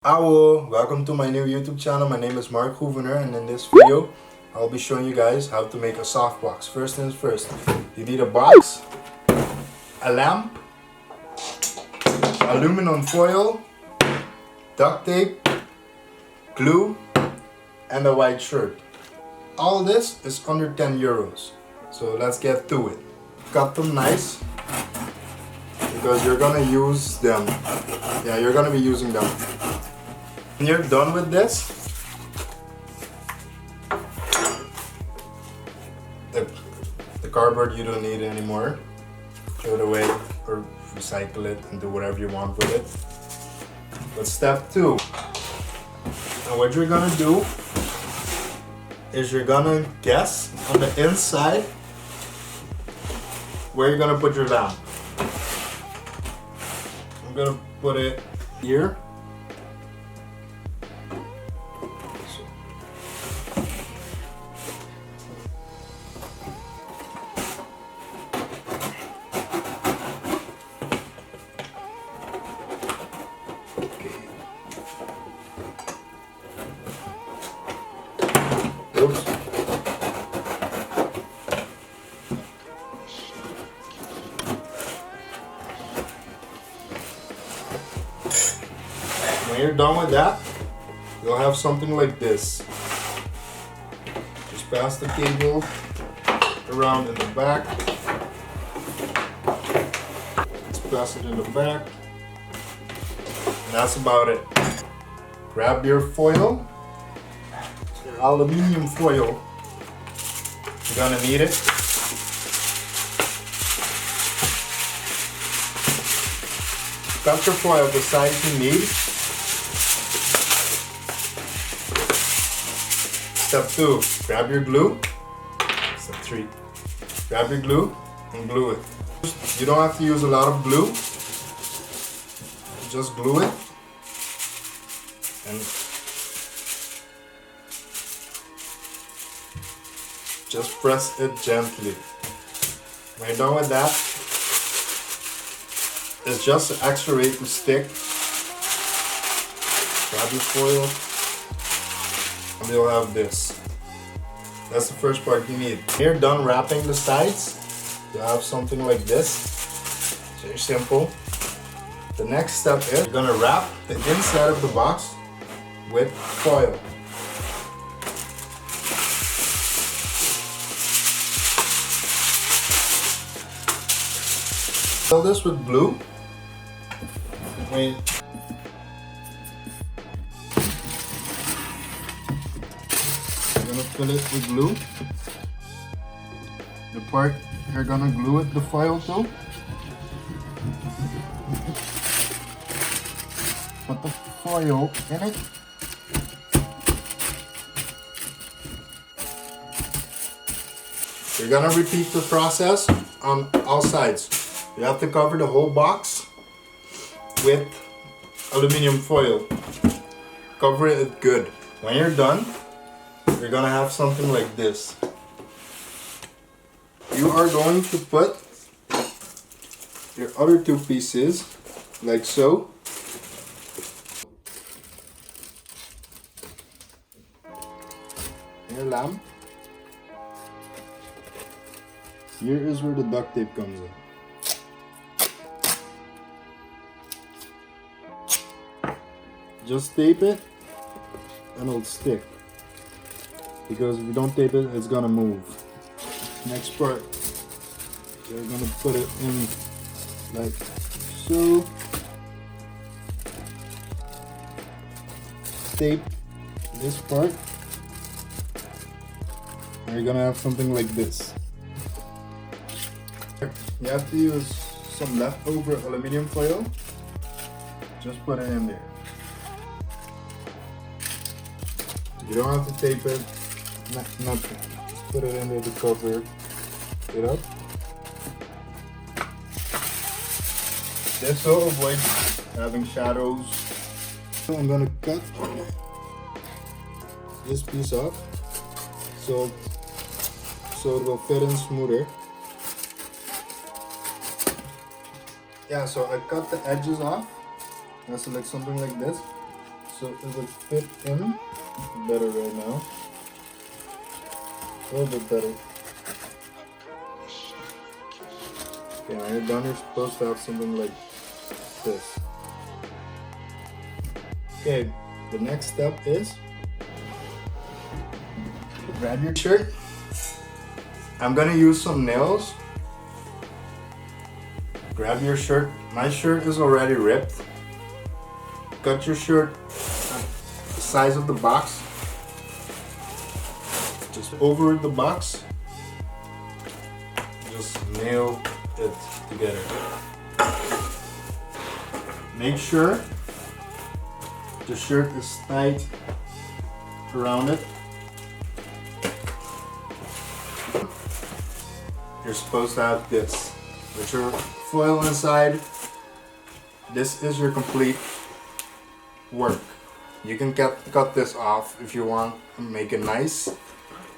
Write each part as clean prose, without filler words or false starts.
Hello, welcome to my new YouTube channel. My name is Marc, and in this video I'll be showing you guys how to make a softbox. First things first, you need a box, a lamp, aluminum foil, duct tape, glue, and a white shirt. All this is under 10 euros. So let's get to it. Cut them nice because you're gonna use them. Yeah, you're gonna be using them. When you're done with this, the cardboard you don't need anymore. Throw it away or recycle it and do whatever you want with it. But step 2. Now what you're gonna do is you're gonna guess on the inside where you're gonna put your lamp. I'm gonna put it here. Oops. When you're done with that, you'll have something like this. Just pass the cable around in the back. Let's pass it in the back. And that's about it. Grab your foil. Aluminium foil. You're gonna need it. Cut your foil the size you need. Step 2, grab your glue. Step 3, grab your glue and glue it. You don't have to use a lot of glue. Just glue it. And just press it gently. When you're done with that, it's just an extra way to stick. Grab your foil, and you'll have this. That's the first part you need. When you're done wrapping the sides, you'll have something like this. It's very simple. The next step is you're gonna wrap the inside of the box with foil. Fill this with glue. Wait. You're gonna fill it with glue. The part you're gonna glue it the foil to. Put the foil in it. You're gonna repeat the process on all sides. You have to cover the whole box with aluminum foil. Cover it good. When you're done, you're gonna have something like this. You are going to put your other 2 pieces like so. Your lamp. Here is where the duct tape comes in. Just tape it and it'll stick. Because if you don't tape it, it's gonna move. Next part, you're gonna put it in like so. Tape this part. And you're gonna have something like this. You have to use some leftover aluminum foil. Just put it in there. You don't have to tape it, nothing. Just put it in there to cover it up. This will avoid having shadows. So I'm gonna cut this piece off so it will fit in smoother. Yeah, so I cut the edges off. I select something like this. so it would fit in better right now. A little bit better. Okay, when you're done, you're supposed to have something like this. Okay, the next step is grab your shirt. I'm gonna use some nails. Grab your shirt. My shirt is already ripped. Cut your shirt at the size of the box. Just over the box. Just nail it together. Make sure the shirt is tight around it. You're supposed to have this with your foil inside. This is your complete work. You can cut this off if you want to make it nice.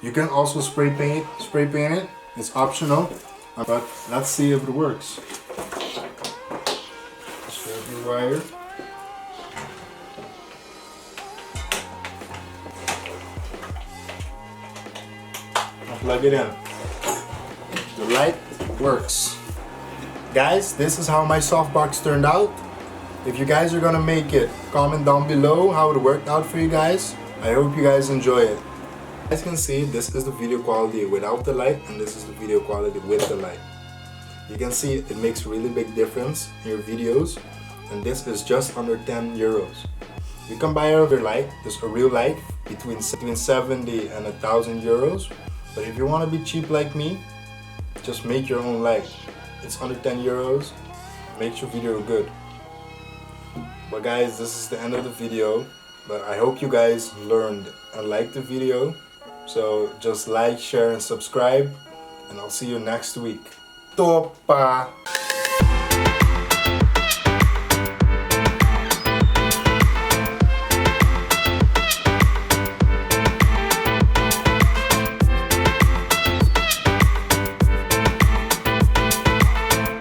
You can also spray paint it. It's optional, but let's see if it works. Straight your wire. I'll plug it in. The light works. Guys, this is how my softbox turned out. If you guys are gonna make it, comment down below how it worked out for you guys. I hope you guys enjoy it. As you can see, this is the video quality without the light, and this is the video quality with the light. You can see it makes really big difference in your videos, and this is just under 10 euros. You can buy another light, there's a real light, between 70 and 1,000 euros. But if you want to be cheap like me, just make your own light. It's under 10 euros, makes your video good. But guys, this is the end of the video. But I hope you guys learned and liked the video. So just like, share and subscribe. And I'll see you next week. Topa!